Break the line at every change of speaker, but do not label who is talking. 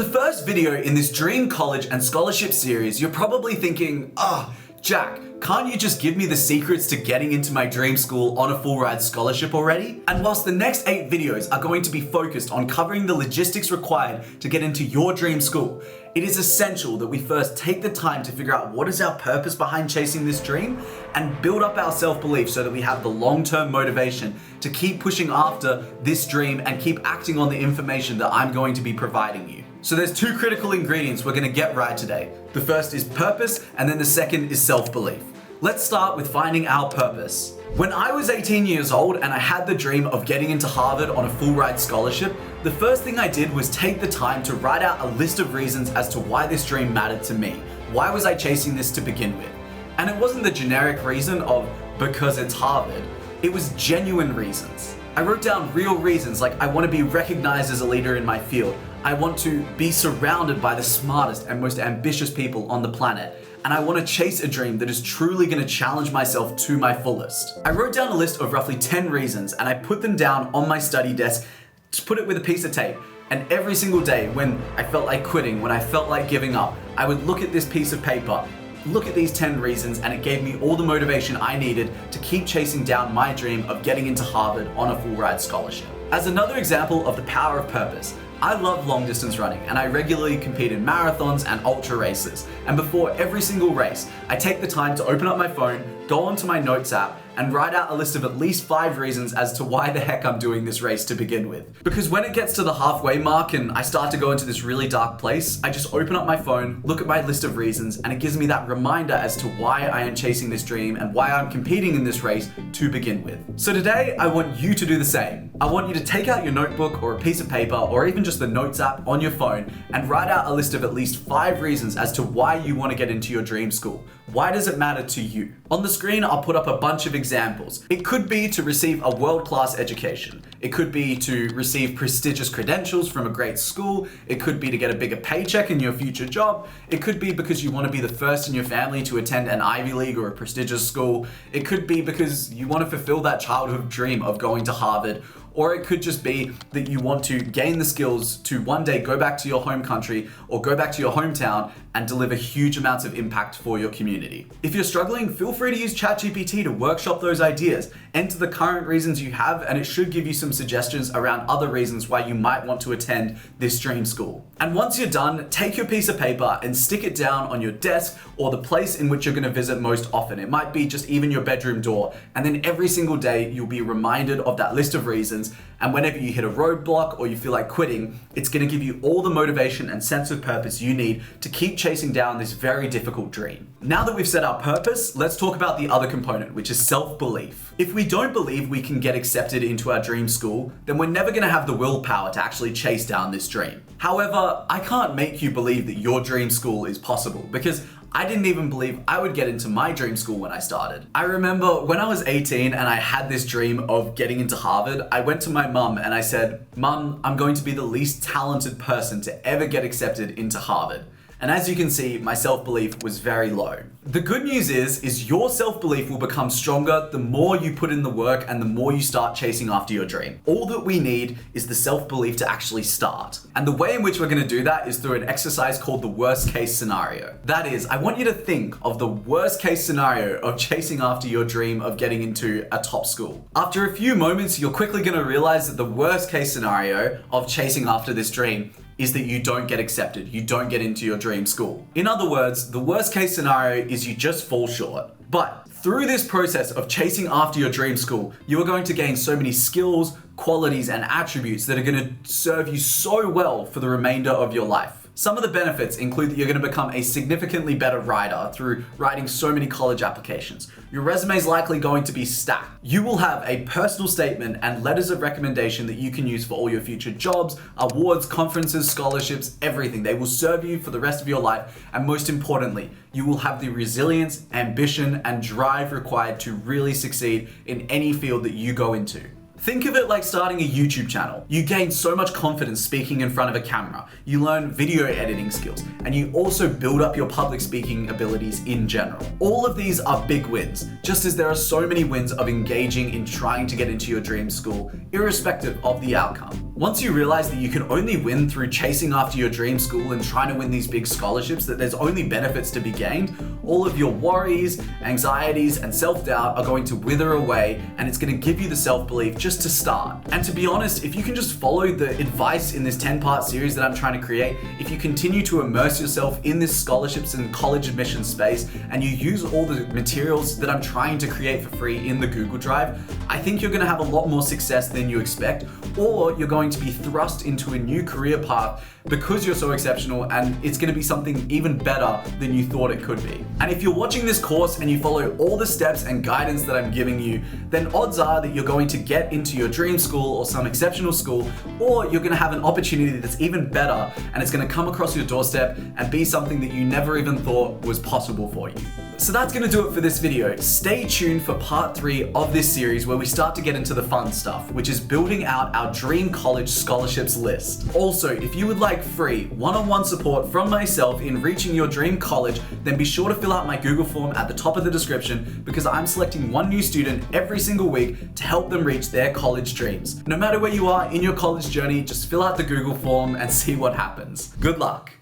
For the first video in this Dream College and Scholarship series, you're probably thinking, Jack, can't you just give me the secrets to getting into my dream school on a full ride scholarship already? And whilst the next 8 videos are going to be focused on covering the logistics required to get into your dream school, it is essential that we first take the time to figure out what is our purpose behind chasing this dream and build up our self-belief so that we have the long-term motivation to keep pushing after this dream and keep acting on the information that I'm going to be providing you. So there's 2 critical ingredients we're going to get right today. The first is purpose, and then the second is self-belief. Let's start with finding our purpose. When I was 18 years old and I had the dream of getting into Harvard on a full ride scholarship, the first thing I did was take the time to write out a list of reasons as to why this dream mattered to me. Why was I chasing this to begin with? And it wasn't the generic reason of because it's Harvard. It was genuine reasons. I wrote down real reasons like I want to be recognized as a leader in my field. I want to be surrounded by the smartest and most ambitious people on the planet. And I want to chase a dream that is truly going to challenge myself to my fullest. I wrote down a list of roughly 10 reasons and I put them down on my study desk to put it with a piece of tape. And every single day when I felt like quitting, when I felt like giving up, I would look at this piece of paper, look at these 10 reasons, and it gave me all the motivation I needed to keep chasing down my dream of getting into Harvard on a full ride scholarship. As another example of the power of purpose, I love long distance running and I regularly compete in marathons and ultra races. And before every single race, I take the time to open up my phone, go onto my notes app, and write out a list of at least 5 reasons as to why the heck I'm doing this race to begin with. Because when it gets to the halfway mark and I start to go into this really dark place, I just open up my phone, look at my list of reasons, and it gives me that reminder as to why I am chasing this dream and why I'm competing in this race to begin with. So today, I want you to do the same. I want you to take out your notebook or a piece of paper or even just the notes app on your phone and write out a list of at least 5 reasons as to why you want to get into your dream school. Why does it matter to you? On the screen, I'll put up a bunch of examples. It could be to receive a world-class education. It could be to receive prestigious credentials from a great school. It could be to get a bigger paycheck in your future job. It could be because you want to be the first in your family to attend an Ivy League or a prestigious school. It could be because you want to fulfill that childhood dream of going to Harvard. Or it could just be that you want to gain the skills to one day go back to your home country or go back to your hometown and deliver huge amounts of impact for your community. If you're struggling, feel free to use ChatGPT to workshop those ideas. Enter the current reasons you have and it should give you some suggestions around other reasons why you might want to attend this dream school. And once you're done, take your piece of paper and stick it down on your desk or the place in which you're going to visit most often. It might be just even your bedroom door. And then every single day you'll be reminded of that list of reasons. And whenever you hit a roadblock or you feel like quitting, it's going to give you all the motivation and sense of purpose you need to keep chasing down this very difficult dream. Now that we've set our purpose, let's talk about the other component, which is self-belief. If we don't believe we can get accepted into our dream school, then we're never going to have the willpower to actually chase down this dream. However, I can't make you believe that your dream school is possible because I didn't even believe I would get into my dream school when I started. I remember when I was 18 and I had this dream of getting into Harvard, I went to my mum and I said, "Mum, I'm going to be the least talented person to ever get accepted into Harvard." And as you can see, my self-belief was very low. The good news is your self-belief will become stronger the more you put in the work and the more you start chasing after your dream. All that we need is the self-belief to actually start. And the way in which we're gonna do that is through an exercise called the worst case scenario. That is, I want you to think of the worst case scenario of chasing after your dream of getting into a top school. After a few moments, you're quickly gonna realize that the worst case scenario of chasing after this dream is that you don't get accepted, you don't get into your dream school. In other words, the worst case scenario is you just fall short. But through this process of chasing after your dream school, you are going to gain so many skills, qualities, and attributes that are gonna serve you so well for the remainder of your life. Some of the benefits include that you're going to become a significantly better writer through writing so many college applications. Your resume is likely going to be stacked. You will have a personal statement and letters of recommendation that you can use for all your future jobs, awards, conferences, scholarships, everything. They will serve you for the rest of your life. And most importantly, you will have the resilience, ambition, and drive required to really succeed in any field that you go into. Think of it like starting a YouTube channel. You gain so much confidence speaking in front of a camera. You learn video editing skills, and you also build up your public speaking abilities in general. All of these are big wins, just as there are so many wins of engaging in trying to get into your dream school, irrespective of the outcome. Once you realize that you can only win through chasing after your dream school and trying to win these big scholarships, that there's only benefits to be gained, all of your worries, anxieties, and self-doubt are going to wither away, and it's going to give you the self-belief just to start. And to be honest, if you can just follow the advice in this 10-part series that I'm trying to create, if you continue to immerse yourself in this scholarships and college admission space, and you use all the materials that I'm trying to create for free in the Google Drive, I think you're going to have a lot more success than you expect, or you're going to be thrust into a new career path because you're so exceptional, and it's going to be something even better than you thought it could be. And if you're watching this course and you follow all the steps and guidance that I'm giving you, then odds are that you're going to get into your dream school or some exceptional school, or you're going to have an opportunity that's even better, and it's going to come across your doorstep and be something that you never even thought was possible for you. So that's going to do it for this video. Stay tuned for part 3 of this series, where we start to get into the fun stuff, which is building out our dream college scholarships list. Also, if you would like free one-on-one support from myself in reaching your dream college, then be sure to fill out my Google form at the top of the description, because I'm selecting one new student every single week to help them reach their college dreams. No matter where you are in your college journey, just fill out the Google form and see what happens. Good luck.